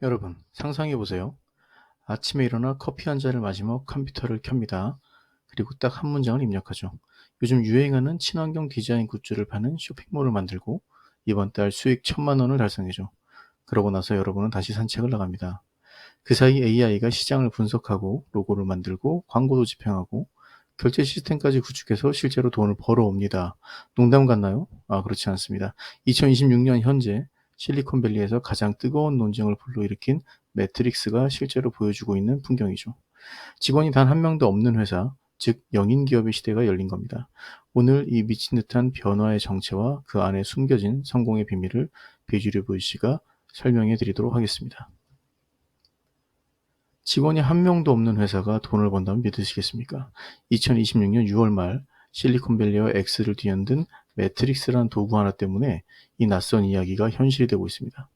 여러분, 상상해 보세요. 아침에 일어나 커피 한 잔을 마시며 컴퓨터를 켭니다. 그리고 딱 한 문장을 입력하죠. 요즘 유행하는 친환경 디자인 굿즈를 파는 쇼핑몰을 만들고 이번 달 수익 1,000만 원을 달성해줘. 그러고 나서 여러분은 다시 산책을 나갑니다. 그 사이 AI가 시장을 분석하고 로고를 만들고 광고도 집행하고 결제 시스템까지 구축해서 실제로 돈을 벌어옵니다. 농담 같나요? 그렇지 않습니다. 2026년 현재 실리콘밸리에서 가장 뜨거운 논쟁을 불러일으킨 매트릭스가 실제로 보여주고 있는 풍경이죠. 직원이 단 한 명도 없는 회사, 즉 영인 기업의 시대가 열린 겁니다. 오늘 이 미친 듯한 변화의 정체와 그 안에 숨겨진 성공의 비밀을 비주류 보이씨가 설명해 드리도록 하겠습니다. 직원이 한 명도 없는 회사가 돈을 번다면 믿으시겠습니까? 2026년 6월 말 실리콘밸리와 X를 뒤흔든 매트릭스라는 도구 하나 때문에 이 낯선 이야기가 현실이 되고 있습니다.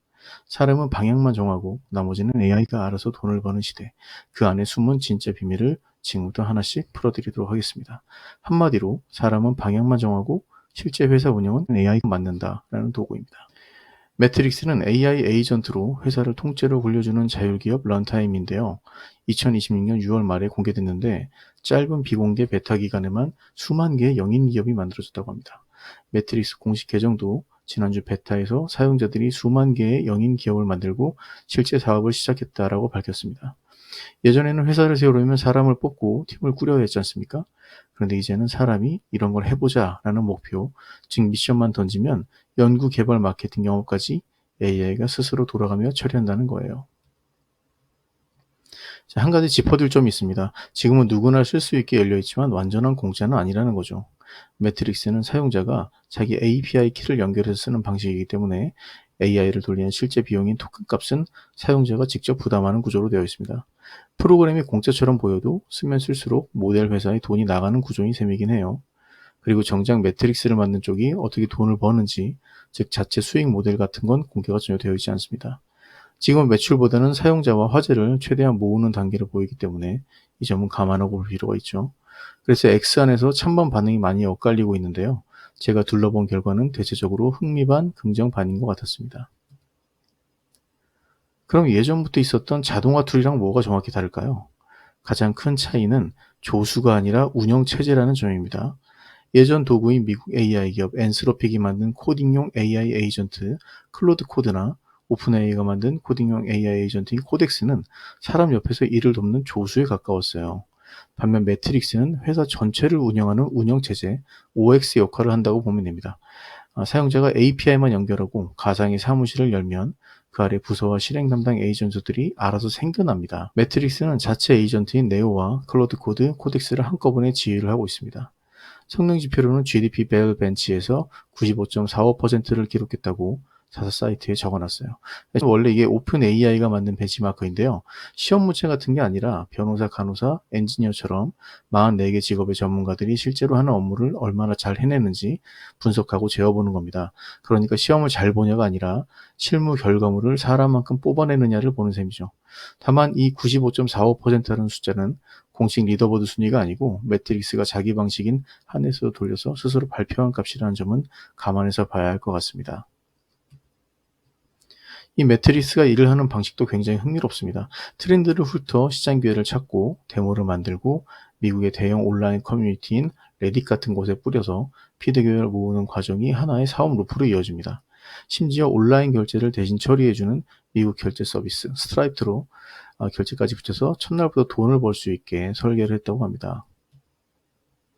사람은 방향만 정하고 나머지는 AI가 알아서 돈을 버는 시대. 그 안에 숨은 진짜 비밀을 지금부터 하나씩 풀어드리도록 하겠습니다. 한마디로 사람은 방향만 정하고 실제 회사 운영은 AI가 맡는다라는 도구입니다. 매트릭스는 AI 에이전트로 회사를 통째로 굴려주는 자율기업 런타임인데요. 2026년 6월 말에 공개됐는데 짧은 비공개 베타 기간에만 수만 개의 영인 기업이 만들어졌다고 합니다. 매트릭스 공식 계정도 지난주 베타에서 사용자들이 수만 개의 영인 기업을 만들고 실제 사업을 시작했다라고 밝혔습니다. 예전에는 회사를 세우려면 사람을 뽑고 팀을 꾸려야 했지 않습니까? 그런데 이제는 사람이 이런 걸 해보자라는 목표, 즉 미션만 던지면 연구, 개발, 마케팅 영업까지 AI가 스스로 돌아가며 처리한다는 거예요. 자, 한 가지 짚어둘 점이 있습니다. 지금은 누구나 쓸 수 있게 열려있지만 완전한 공짜는 아니라는 거죠. 매트릭스는 사용자가 자기 API 키를 연결해서 쓰는 방식이기 때문에 AI를 돌리는 실제 비용인 토큰 값은 사용자가 직접 부담하는 구조로 되어 있습니다. 프로그램이 공짜처럼 보여도 쓰면 쓸수록 모델 회사에 돈이 나가는 구조인 셈이긴 해요. 그리고 정작 매트릭스를 만든 쪽이 어떻게 돈을 버는지, 즉 자체 수익 모델 같은 건 공개가 전혀 되어 있지 않습니다. 지금은 매출보다는 사용자와 화제를 최대한 모으는 단계로 보이기 때문에 이 점은 감안하고 볼 필요가 있죠. 그래서 X 안에서 찬반 반응이 많이 엇갈리고 있는데요. 제가 둘러본 결과는 대체적으로 흥미 반, 긍정 반인 것 같았습니다. 그럼 예전부터 있었던 자동화 툴이랑 뭐가 정확히 다를까요? 가장 큰 차이는 조수가 아니라 운영체제라는 점입니다. 예전 도구인 미국 AI 기업 엔스로픽이 만든 코딩용 AI 에이전트 클로드 코드나 오픈AI가 만든 코딩용 AI 에이전트인 코덱스는 사람 옆에서 일을 돕는 조수에 가까웠어요. 반면 매트릭스는 회사 전체를 운영하는 운영체제 OX 역할을 한다고 보면 됩니다. 사용자가 API만 연결하고 가상의 사무실을 열면 그 아래 부서와 실행 담당 에이전트들이 알아서 생겨납니다. 매트릭스는 자체 에이전트인 네오와 클로드 코드, 코덱스를 한꺼번에 지휘를 하고 있습니다. 성능 지표로는 GDP 벨 벤치에서 95.45%를 기록했다고 자사 사이트에 적어놨어요. 원래 이게 오픈 AI가 만든 벤치마크인데요. 시험 문제 같은 게 아니라 변호사, 간호사, 엔지니어처럼 44개 직업의 전문가들이 실제로 하는 업무를 얼마나 잘 해내는지 분석하고 재어보는 겁니다. 그러니까 시험을 잘 보냐가 아니라 실무 결과물을 사람만큼 뽑아내느냐를 보는 셈이죠. 다만 이 95.45%라는 숫자는 공식 리더보드 순위가 아니고 매트릭스가 자기 방식인 한에서 돌려서 스스로 발표한 값이라는 점은 감안해서 봐야 할 것 같습니다. 이 매트릭스가 일을 하는 방식도 굉장히 흥미롭습니다. 트렌드를 훑어 시장 기회를 찾고 데모를 만들고 미국의 대형 온라인 커뮤니티인 레딧 같은 곳에 뿌려서 피드백을 모으는 과정이 하나의 사업 루프로 이어집니다. 심지어 온라인 결제를 대신 처리해주는 미국 결제 서비스 스트라이프로 결제까지 붙여서 첫날부터 돈을 벌 수 있게 설계를 했다고 합니다.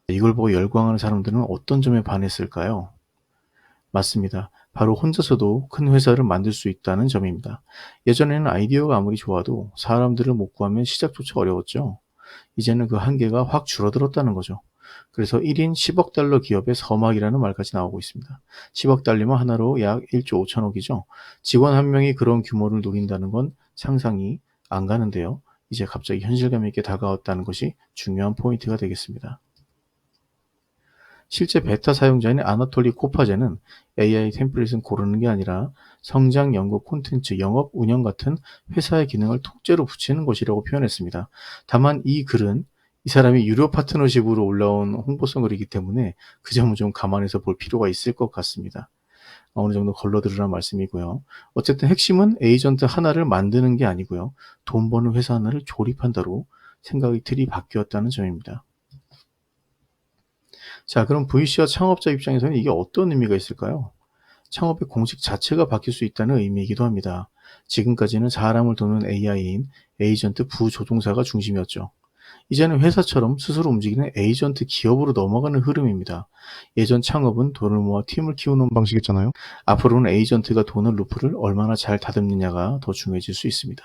이걸 보고 열광하는 사람들은 어떤 점에 반했을까요? 맞습니다. 바로 혼자서도 큰 회사를 만들 수 있다는 점입니다. 예전에는 아이디어가 아무리 좋아도 사람들을 못 구하면 시작조차 어려웠죠. 이제는 그 한계가 확 줄어들었다는 거죠. 그래서 1인 10억 달러 기업의 서막이라는 말까지 나오고 있습니다. 10억 달러면 하나로 약 1조 5천억이죠. 직원 한 명이 그런 규모를 노린다는 건 상상이 안 가는데요. 이제 갑자기 현실감 있게 다가왔다는 것이 중요한 포인트가 되겠습니다. 실제 베타 사용자인 아나톨리 코파제는 AI 템플릿은 고르는 게 아니라 성장, 연구, 콘텐츠, 영업, 운영 같은 회사의 기능을 통째로 붙이는 것이라고 표현했습니다. 다만 이 글은 이 사람이 유료 파트너십으로 올라온 홍보성 글이기 때문에 그 점은 좀 감안해서 볼 필요가 있을 것 같습니다. 어느 정도 걸러들으란 말씀이고요. 어쨌든 핵심은 에이전트 하나를 만드는 게 아니고요. 돈 버는 회사 하나를 조립한다로 생각의 틀이 바뀌었다는 점입니다. 자, 그럼 VC와 창업자 입장에서는 이게 어떤 의미가 있을까요? 창업의 공식 자체가 바뀔 수 있다는 의미이기도 합니다. 지금까지는 사람을 도는 AI인 에이전트 부조종사가 중심이었죠. 이제는 회사처럼 스스로 움직이는 에이전트 기업으로 넘어가는 흐름입니다. 예전 창업은 돈을 모아 팀을 키우는 방식이었잖아요. 앞으로는 에이전트가 돈을 루프를 얼마나 잘 다듬느냐가 더 중요해질 수 있습니다.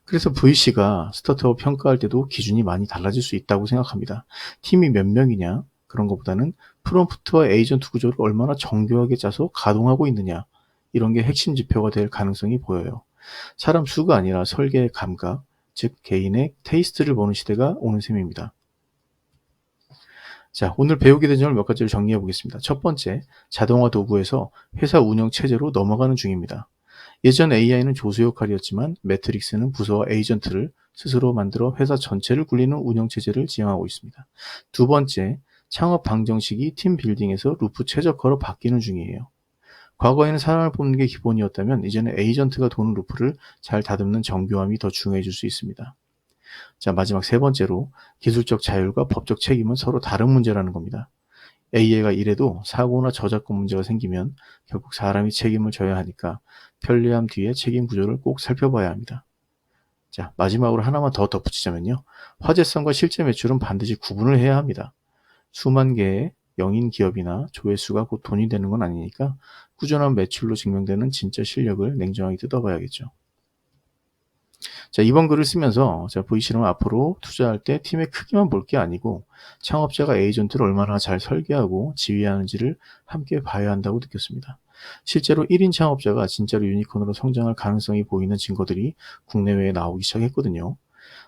그래서 VC가 스타트업 평가할 때도 기준이 많이 달라질 수 있다고 생각합니다. 팀이 몇 명이냐 그런 것보다는 프롬프트와 에이전트 구조를 얼마나 정교하게 짜서 가동하고 있느냐 이런 게 핵심 지표가 될 가능성이 보여요. 사람 수가 아니라 설계의 감각, 즉 개인의 테이스트를 보는 시대가 오는 셈입니다. 자, 오늘 배우게 된 점을 몇 가지를 정리해 보겠습니다. 첫 번째, 자동화 도구에서 회사 운영 체제로 넘어가는 중입니다. 예전 AI는 조수 역할이었지만 매트릭스는 부서와 에이전트를 스스로 만들어 회사 전체를 굴리는 운영 체제를 지향하고 있습니다. 두 번째, 창업 방정식이 팀 빌딩에서 루프 최적화로 바뀌는 중이에요. 과거에는 사람을 뽑는 게 기본이었다면 이제는 에이전트가 도는 루프를 잘 다듬는 정교함이 더 중요해질 수 있습니다. 자, 마지막 세 번째로 기술적 자율과 법적 책임은 서로 다른 문제라는 겁니다. AI가 이래도 사고나 저작권 문제가 생기면 결국 사람이 책임을 져야 하니까 편리함 뒤에 책임 구조를 꼭 살펴봐야 합니다. 자, 마지막으로 하나만 더 덧붙이자면요. 화제성과 실제 매출은 반드시 구분을 해야 합니다. 수만 개의 영인 기업이나 조회수가 곧 돈이 되는 건 아니니까 꾸준한 매출로 증명되는 진짜 실력을 냉정하게 뜯어봐야겠죠. 자, 이번 글을 쓰면서 제가 VC는 앞으로 투자할 때 팀의 크기만 볼 게 아니고 창업자가 에이전트를 얼마나 잘 설계하고 지휘하는지를 함께 봐야 한다고 느꼈습니다. 실제로 1인 창업자가 진짜로 유니콘으로 성장할 가능성이 보이는 증거들이 국내외에 나오기 시작했거든요.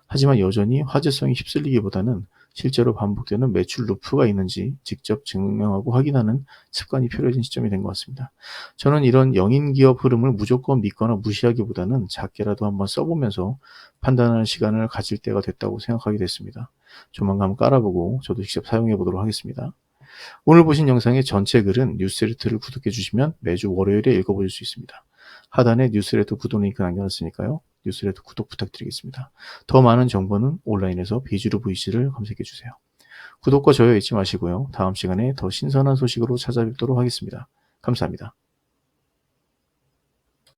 하지만 여전히 화제성이 휩쓸리기보다는 실제로 반복되는 매출 루프가 있는지 직접 증명하고 확인하는 습관이 필요해진 시점이 된 것 같습니다. 저는 이런 영인 기업 흐름을 무조건 믿거나 무시하기보다는 작게라도 한번 써보면서 판단하는 시간을 가질 때가 됐다고 생각하게 됐습니다. 조만간 깔아보고 저도 직접 사용해 보도록 하겠습니다. 오늘 보신 영상의 전체 글은 뉴스레터를 구독해 주시면 매주 월요일에 읽어보실 수 있습니다. 하단에 뉴스레터 구독 링크 남겨놨으니까요. 뉴스레터 구독 부탁드리겠습니다. 더 많은 정보는 온라인에서 비주류 VC를 검색해 주세요. 구독과 좋아요 잊지 마시고요. 다음 시간에 더 신선한 소식으로 찾아뵙도록 하겠습니다. 감사합니다.